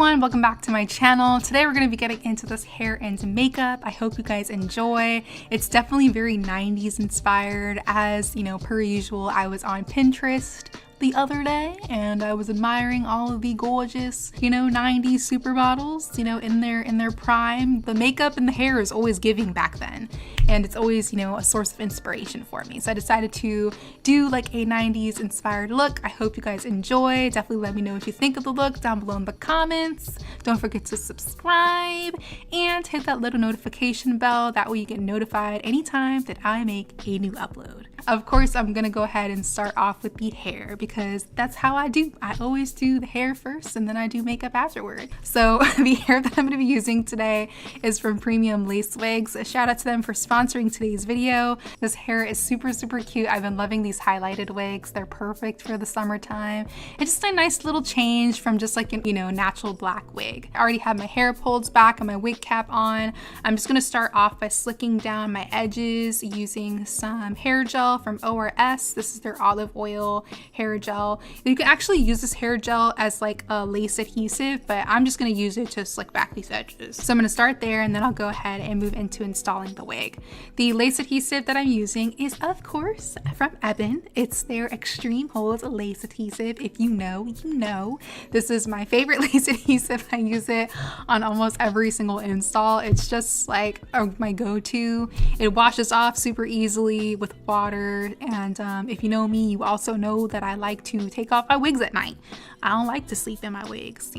Welcome back to my channel. Today we're going to be getting into this hair and makeup. I hope you guys enjoy. It's definitely very 90s inspired. As you know, per usual, I was on Pinterest the other day and I was admiring all of the gorgeous, 90s supermodels, in their prime. The makeup and the hair is always giving back then, and it's always, a source of inspiration for me. So I decided to do like a 90s inspired look. I hope you guys enjoy. Definitely let me know what you think of the look down below in the comments. Don't forget to subscribe and hit that little notification bell. That way you get notified anytime that I make a new upload. Of course, I'm gonna go ahead and start off with the hair because that's how I do. I always do the hair first and then I do makeup afterward. So the hair that I'm gonna be using today is from Premium Lace Wigs. A shout out to them for sponsoring today's video. This hair is super, super cute. I've been loving these highlighted wigs. They're perfect for the summertime. It's just a nice little change from just like a, natural black wig. I already have my hair pulled back and my wig cap on. I'm just gonna start off by slicking down my edges using some hair gel from ORS. This is their olive oil hair gel. You can actually use this hair gel as like a lace adhesive, but I'm just gonna use it to slick back these edges. So I'm gonna start there and then I'll go ahead and move into installing the wig. The lace adhesive that I'm using is of course from Ebin. It's their Extreme Hold lace adhesive. If you know, you know. This is my favorite lace adhesive. I use it on almost every single install. It's just like my go-to. It washes off super easily with water, and if you know me, you also know that I like to take off my wigs at night. I don't like to sleep in my wigs,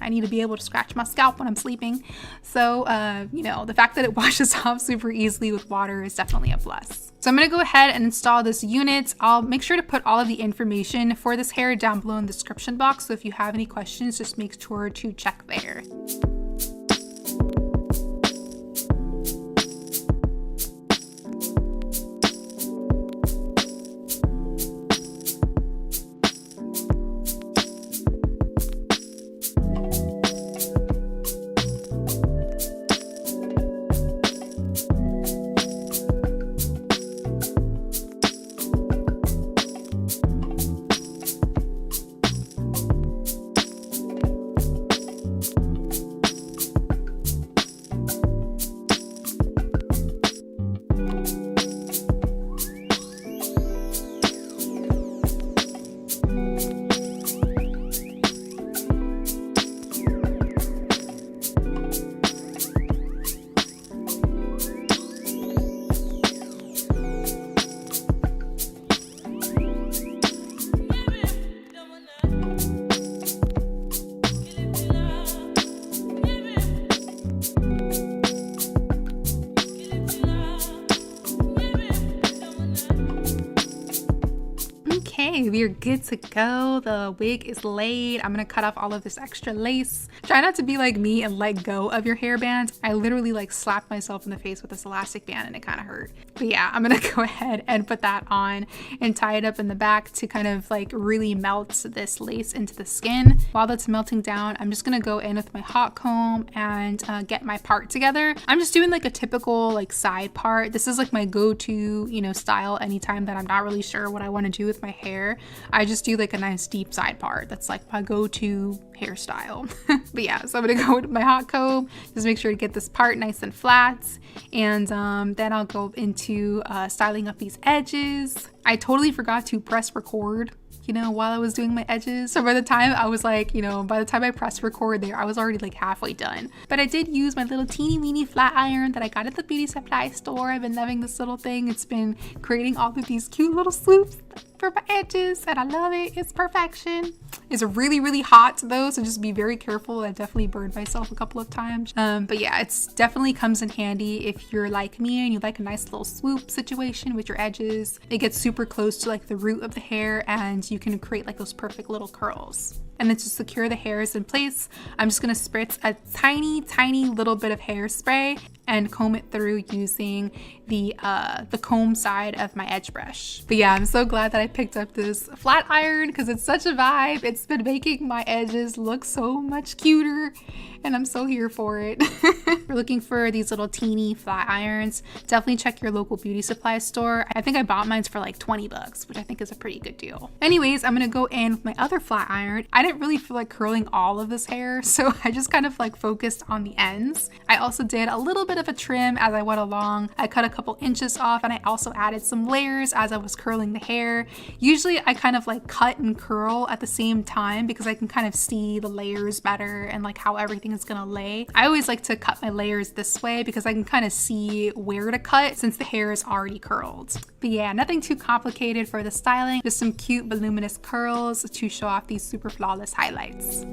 I need to be able to scratch my scalp when I'm sleeping. So, the fact that it washes off super easily with water is definitely a plus. So I'm gonna go ahead and install this unit. I'll make sure to put all of the information for this hair down below in the description box. So if you have any questions, just make sure to check there. Okay, we are good to go. The wig is laid. I'm gonna cut off all of this extra lace. Try not to be like me and let go of your hairband. I literally like slapped myself in the face with this elastic band and it kind of hurt. But yeah, I'm gonna go ahead and put that on and tie it up in the back to kind of like really melt this lace into the skin. While that's melting down, I'm just gonna go in with my hot comb and get my part together. I'm just doing like a typical like side part. This is like my go-to, style anytime that I'm not really sure what I want to do with my hair. I just do like a nice deep side part. That's like my go-to hairstyle. But yeah, so I'm gonna go with my hot comb, just make sure to get this part nice and flat, and then I'll go into styling up these edges. I totally forgot to press record while I was doing my edges. So by the time I was like, by the time I pressed record there, I was already like halfway done. But I did use my little teeny weeny flat iron that I got at the beauty supply store. I've been loving this little thing. It's been creating all of these cute little swoops for my edges and I love it. It's perfection. It's really, really hot though, so just be very careful. I definitely burned myself a couple of times. But yeah, it's definitely comes in handy if you're like me and you like a nice little swoop situation with your edges. It gets super close to like the root of the hair and you can create like those perfect little curls. And then to secure the hairs in place, I'm just gonna spritz a tiny, tiny little bit of hairspray and comb it through using the comb side of my edge brush. But yeah, I'm so glad that I picked up this flat iron because it's such a vibe. It's been making my edges look so much cuter and I'm so here for it. If you're looking for these little teeny flat irons, definitely check your local beauty supply store. I think I bought mine for like 20 bucks, which I think is a pretty good deal. Anyways, I'm gonna go in with my other flat iron. I didn't really feel like curling all of this hair, so I just kind of like focused on the ends. I also did a little bit of a trim as I went along. I cut a couple inches off and I also added some layers as I was curling the hair. Usually I kind of like cut and curl at the same time because I can kind of see the layers better and like how everything is gonna lay. I always like to cut my layers this way because I can kind of see where to cut since the hair is already curled. But yeah, nothing too complicated for the styling, just some cute voluminous curls to show off these super flawless highlights.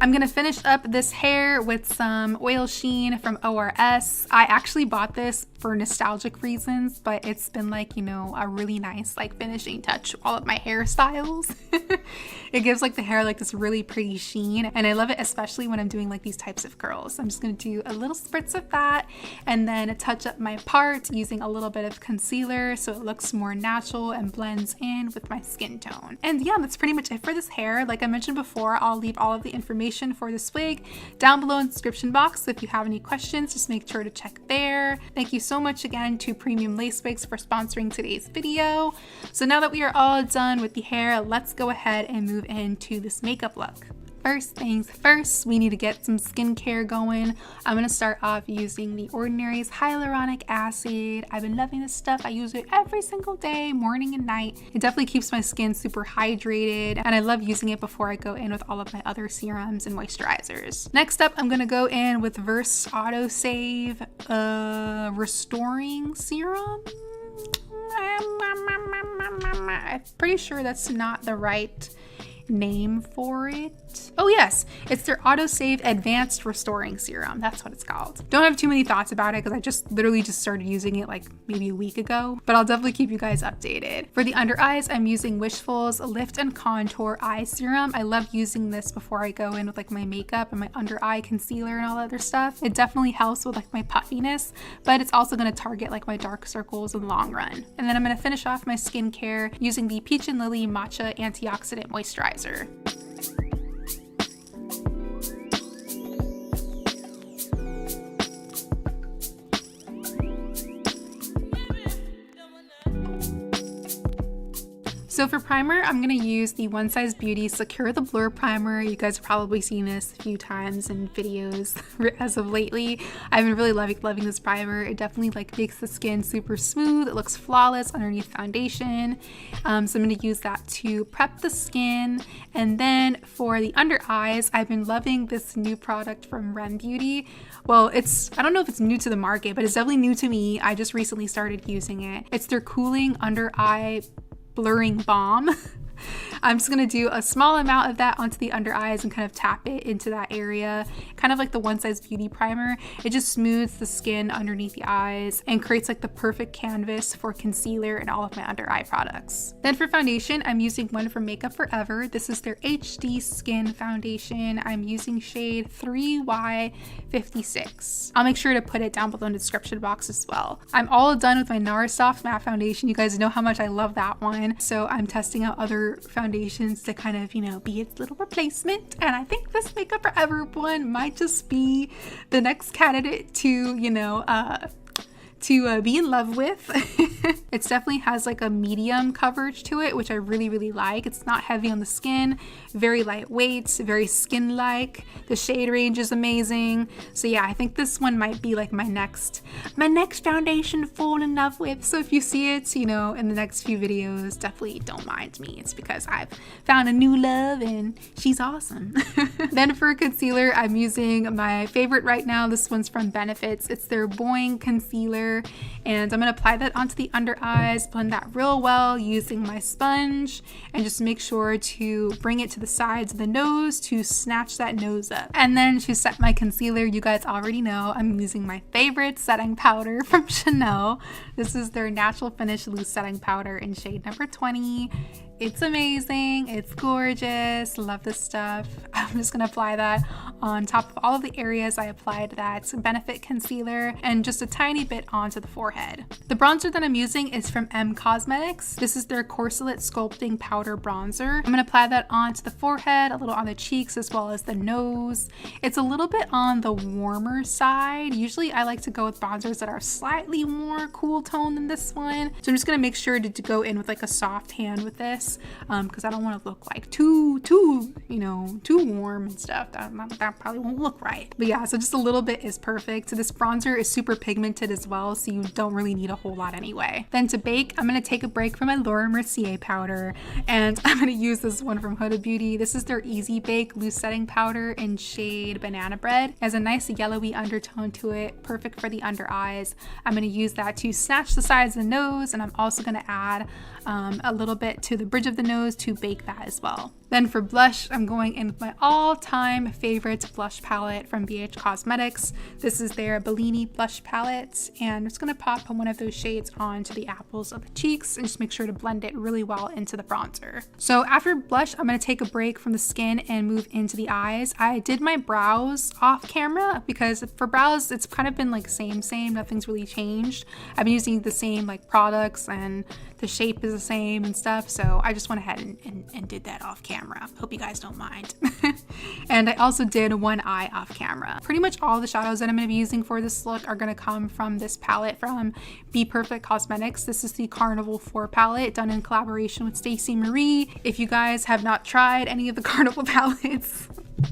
I'm gonna finish up this hair with some oil sheen from ORS. I actually bought this for nostalgic reasons, but it's been like, you know, a really nice like finishing touch to all of my hairstyles. It gives like the hair like this really pretty sheen, and I love it especially when I'm doing like these types of curls. I'm just gonna do a little spritz of that and then touch up my part using a little bit of concealer so it looks more natural and blends in with my skin tone. And yeah, that's pretty much it for this hair. Like I mentioned before, I'll leave all of the information for this wig down below in the description box, so if you have any questions, just make sure to check there. Thank you so much again to Premium Lace Wigs for sponsoring today's video. So now that we are all done with the hair, let's go ahead and move into this makeup look. First things first, we need to get some skincare going. I'm gonna start off using the Ordinary's hyaluronic acid. I've been loving this stuff. I use it every single day, morning and night. It definitely keeps my skin super hydrated, and I love using it before I go in with all of my other serums and moisturizers. Next up, I'm gonna go in with Verse Autosave Restoring Serum. I'm pretty sure that's not the right name for it. Oh yes, it's their Autosave Advanced Restoring Serum. That's what it's called. Don't have too many thoughts about it because I literally just started using it like maybe a week ago, but I'll definitely keep you guys updated. For the under eyes, I'm using Wishful's Lift and Contour Eye Serum. I love using this before I go in with like my makeup and my under eye concealer and all that other stuff. It definitely helps with like my puffiness, but it's also going to target like my dark circles in the long run. And then I'm going to finish off my skincare using the Peach and Lily Matcha Antioxidant Moisturizer. So for primer, I'm going to use the One Size Beauty Secure the Blur Primer. You guys have probably seen this a few times in videos as of lately. I've been really loving this primer. It definitely like makes the skin super smooth. It looks flawless underneath foundation. So I'm going to use that to prep the skin. And then for the under eyes, I've been loving this new product from Rem Beauty. Well, I don't know if it's new to the market, but it's definitely new to me. I just recently started using it. It's their Cooling Under Eye Blurring Balm. I'm just going to do a small amount of that onto the under eyes and kind of tap it into that area. Kind of like the One Size Beauty primer. It just smooths the skin underneath the eyes and creates like the perfect canvas for concealer and all of my under eye products. Then for foundation, I'm using one from Makeup Forever. This is their HD Skin Foundation. I'm using shade 3Y56. I'll make sure to put it down below in the description box as well. I'm all done with my NARS Soft Matte Foundation. You guys know how much I love that one. So I'm testing out other other foundations to kind of, you know, be its little replacement. And I think this Makeup Forever one might just be the next candidate to, you know, be in love with. It definitely has like a medium coverage to it, which I really like. It's not heavy on the skin, very lightweight, very skin-like. The shade range is amazing. So yeah, I think this one might be like my next foundation to fall in love with. So if you see it, you know, in the next few videos, definitely don't mind me. It's because I've found a new love and she's awesome. Then for concealer, I'm using my favorite right now. This one's from Benefits. It's their Boing Concealer, and I'm gonna apply that onto the under eyes, blend that real well using my sponge, and just make sure to bring it to the sides of the nose to snatch that nose up. And then to set my concealer, you guys already know I'm using my favorite setting powder from Chanel. This is their Natural Finish Loose Setting Powder in shade number 20. It's amazing, it's gorgeous, love this stuff. I'm just gonna apply that on top of all of the areas I applied that Benefit concealer, and just a tiny bit onto the forehead. The bronzer that I'm using is from M Cosmetics. This is their Corselet Sculpting Powder Bronzer. I'm gonna apply that onto the forehead, a little on the cheeks, as well as the nose. It's a little bit on the warmer side. Usually I like to go with bronzers that are slightly more cool tone than this one. So I'm just gonna make sure to go in with like a soft hand with this, because I don't want to look like too warm and stuff. That probably won't look right. But yeah, so just a little bit is perfect. So this bronzer is super pigmented as well, so you don't really need a whole lot anyway. Then to bake, I'm going to take a break from my Laura Mercier powder, and I'm going to use this one from Huda Beauty. This is their Easy Bake Loose Setting Powder in shade Banana Bread. It has a nice yellowy undertone to it, perfect for the under eyes. I'm going to use that to snatch the sides of the nose, and I'm also going to add a little bit to the bridge of the nose to bake that as well. Then for blush, I'm going in with my all-time favorite blush palette from BH Cosmetics. This is their Bellini blush palette, and I'm just going to pop one of those shades onto the apples of the cheeks and just make sure to blend it really well into the bronzer. So after blush, I'm going to take a break from the skin and move into the eyes. I did my brows off camera because for brows, it's kind of been like same, nothing's really changed. I've been using the same like products and the shape is the same and stuff, so I just went ahead and did that off camera. Hope you guys don't mind. And I also did one eye off camera. Pretty much all the shadows that I'm going to be using for this look are going to come from this palette from Be Perfect Cosmetics. This is the Carnival 4 palette done in collaboration with Stacey Marie. If you guys have not tried any of the Carnival palettes,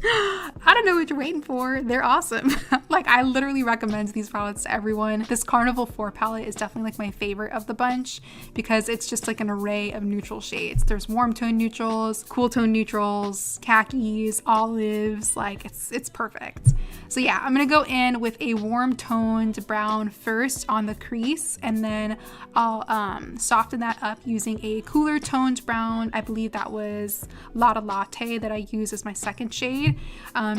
I don't know what you're waiting for. They're awesome. Like, I literally recommend these palettes to everyone. This Carnival 4 palette is definitely like my favorite of the bunch because it's just like an array of neutral shades. There's warm tone neutrals, cool tone neutrals, khakis, olives, like it's perfect. So yeah, I'm gonna go in with a warm toned brown first on the crease, and then I'll soften that up using a cooler toned brown. I believe that was Lotta Latte that I use as my second shade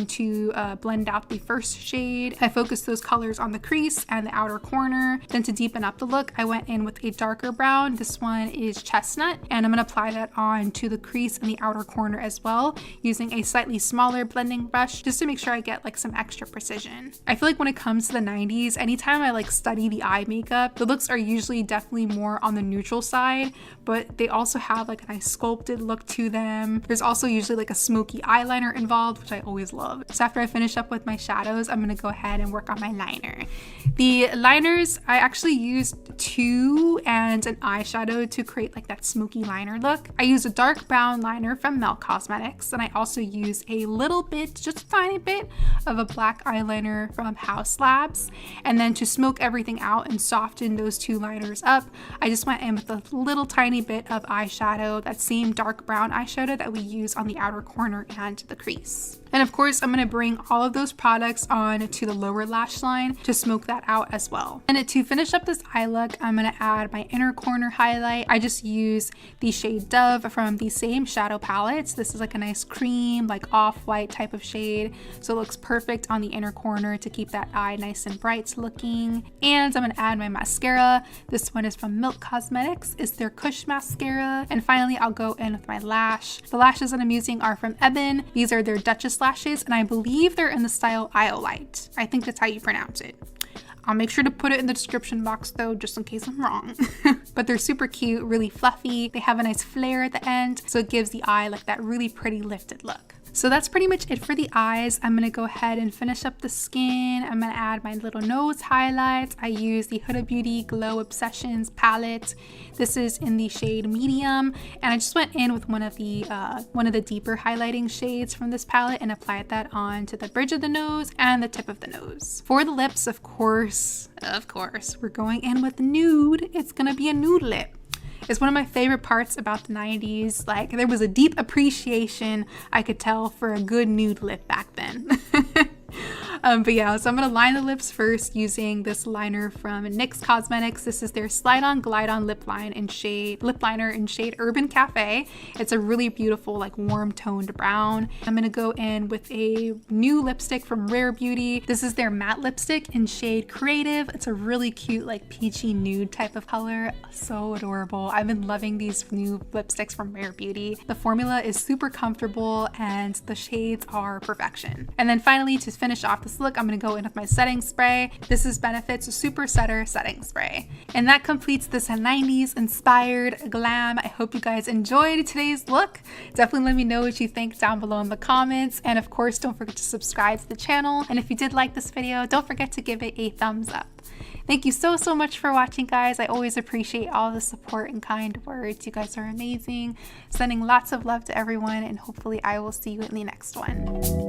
to blend out the first shade. I focused those colors on the crease and the outer corner. Then to deepen up the look, I went in with a darker brown. This one is Chestnut, and I'm gonna apply that on to the crease and the outer corner as well, using a slightly smaller blending brush just to make sure I get like some extra precision. I feel like when it comes to the 90s, anytime I like study the eye makeup, the looks are usually definitely more on the neutral side, but they also have like a nice sculpted look to them. There's also usually like a smoky eyeliner involved, which I always love. So after I finish up with my shadows, I'm gonna go ahead and work on my liner. The liners, I actually used 2 and an eyeshadow to create like that smoky liner look. I used a dark brown liner from Mel Cosmetics, and I also used a little bit, just a tiny bit, of a black eyeliner from House Labs. And then to smoke everything out and soften those 2 liners up, I just went in with a little tiny bit of eyeshadow, that same dark brown eyeshadow that we use on the outer corner and the crease. And of course, I'm going to bring all of those products on to the lower lash line to smoke that out as well. And to finish up this eye look, I'm going to add my inner corner highlight. I just use the shade Dove from the same shadow palettes. This is like a nice cream, like off-white type of shade. So it looks perfect on the inner corner to keep that eye nice and bright looking. And I'm going to add my mascara. This one is from Milk Cosmetics. It's their Kush Mascara. And finally, I'll go in with my lash. The lashes that I'm using are from Ebin. These are their Duchess lashes, and I believe they're in the style Iolite. I think that's how you pronounce it. I'll make sure to put it in the description box though, just in case I'm wrong. But they're super cute, really fluffy. They have a nice flare at the end, so it gives the eye like that really pretty lifted look. So that's pretty much it for the eyes. I'm gonna go ahead and finish up the skin. I'm gonna add my little nose highlights. I use the Huda Beauty Glow Obsessions palette. This is in the shade medium, and I just went in with one of the deeper highlighting shades from this palette and applied that onto the bridge of the nose and the tip of the nose. For the lips, of course, we're going in with nude. It's gonna be a nude lip. It's one of my favorite parts about the 90s. Like, there was a deep appreciation, I could tell, for a good nude lip back then. But yeah, so I'm gonna line the lips first using this liner from NYX Cosmetics. This is their Slide On Glide On lip liner in shade Urban Cafe. It's a really beautiful, like, warm toned brown. I'm gonna go in with a new lipstick from Rare Beauty. This is their matte lipstick in shade Creative. It's a really cute, like, peachy nude type of color. So adorable. I've been loving these new lipsticks from Rare Beauty. The formula is super comfortable and the shades are perfection. And then finally, to finish off this look, I'm gonna go in with my setting spray. This is Benefit's Super Setter Setting Spray. And that completes this 90s inspired glam. I hope you guys enjoyed today's look. Definitely let me know what you think down below in the comments. And of course, don't forget to subscribe to the channel. And if you did like this video, don't forget to give it a thumbs up. Thank you so much for watching, guys. I always appreciate all the support and kind words. You guys are amazing. Sending lots of love to everyone, and hopefully I will see you in the next one.